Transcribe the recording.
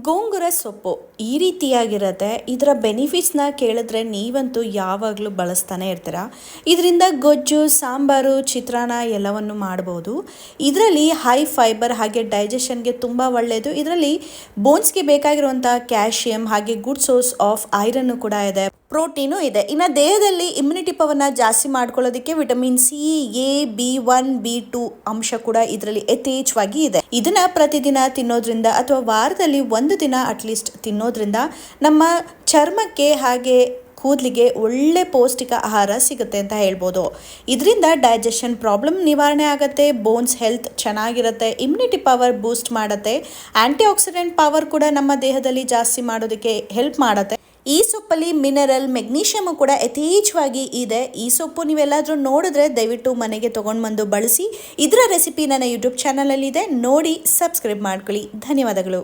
ಗೋಂಗೂರ ಸೊಪ್ಪು ಈ ರೀತಿಯಾಗಿರುತ್ತೆ. ಇದರ ಬೆನಿಫಿಟ್ಸ್ನ ಕೇಳಿದ್ರೆ ನೀವಂತೂ ಯಾವಾಗಲೂ ಬಳಸ್ತಾನೆ ಇರ್ತೀರ. ಇದರಿಂದ ಗೊಜ್ಜು, ಸಾಂಬಾರು, ಚಿತ್ರಾನ್ನ ಎಲ್ಲವನ್ನು ಮಾಡ್ಬೋದು. ಇದರಲ್ಲಿ ಹೈ ಫೈಬರ್ ಹಾಗೆ ಡೈಜೆಷನ್ಗೆ ತುಂಬ ಒಳ್ಳೆಯದು. ಇದರಲ್ಲಿ ಬೋನ್ಸ್ಗೆ ಬೇಕಾಗಿರುವಂಥ ಕ್ಯಾಲ್ಶಿಯಂ ಹಾಗೆ ಗುಡ್ ಸೋರ್ಸ್ ಆಫ್ ಐರನ್ನು ಕೂಡ ಇದೆ, ಪ್ರೋಟೀನು ಇದೆ. ಇನ್ನು ದೇಹದಲ್ಲಿ ಇಮ್ಯುನಿಟಿ ಪವರ್ನ ಜಾಸ್ತಿ ಮಾಡ್ಕೊಳ್ಳೋದಕ್ಕೆ vitamin C, A, B1, B2 ಅಂಶ ಕೂಡ ಇದರಲ್ಲಿ ಯಥೇಚ್ಛವಾಗಿ ಇದೆ. ಇದನ್ನ ಪ್ರತಿದಿನ ತಿನ್ನೋದ್ರಿಂದ ಅಥವಾ ವಾರದಲ್ಲಿ ಒಂದು ದಿನ ಅಟ್ಲೀಸ್ಟ್ ತಿನ್ನೋದ್ರಿಂದ ನಮ್ಮ ಚರ್ಮಕ್ಕೆ ಹಾಗೆ ಕೂದಲಿಗೆ ಒಳ್ಳೆ ಪೌಷ್ಟಿಕ ಆಹಾರ ಸಿಗುತ್ತೆ ಅಂತ ಹೇಳ್ಬೋದು. ಇದರಿಂದ ಡೈಜೆಷನ್ ಪ್ರಾಬ್ಲಮ್ ನಿವಾರಣೆ ಆಗುತ್ತೆ, ಬೋನ್ಸ್ ಹೆಲ್ತ್ ಚೆನ್ನಾಗಿರುತ್ತೆ, ಇಮ್ಯುನಿಟಿ ಪವರ್ ಬೂಸ್ಟ್ ಮಾಡುತ್ತೆ, ಆಂಟಿ ಆಕ್ಸಿಡೆಂಟ್ ಪವರ್ ಕೂಡ ನಮ್ಮ ದೇಹದಲ್ಲಿ ಜಾಸ್ತಿ ಮಾಡೋದಕ್ಕೆ ಹೆಲ್ಪ್ ಮಾಡುತ್ತೆ. ಈ ಸೊಪ್ಪಲ್ಲಿ ಮಿನರಲ್, ಮೆಗ್ನೀಷಿಯಮ್ ಕೂಡ ಯಥೇಚ್ಛವಾಗಿ ಇದೆ. ಈ ಸೊಪ್ಪು ನೀವೆಲ್ಲಾದರೂ ನೋಡಿದ್ರೆ ದಯವಿಟ್ಟು ಮನೆಗೆ ತೊಗೊಂಡು ಬಂದು ಬಳಸಿ. ಇದರ ರೆಸಿಪಿ ನನ್ನ ಯೂಟ್ಯೂಬ್ ಚಾನಲಲ್ಲಿ ಇದೆ, ನೋಡಿ ಸಬ್ಸ್ಕ್ರೈಬ್ ಮಾಡ್ಕೊಳ್ಳಿ. ಧನ್ಯವಾದಗಳು.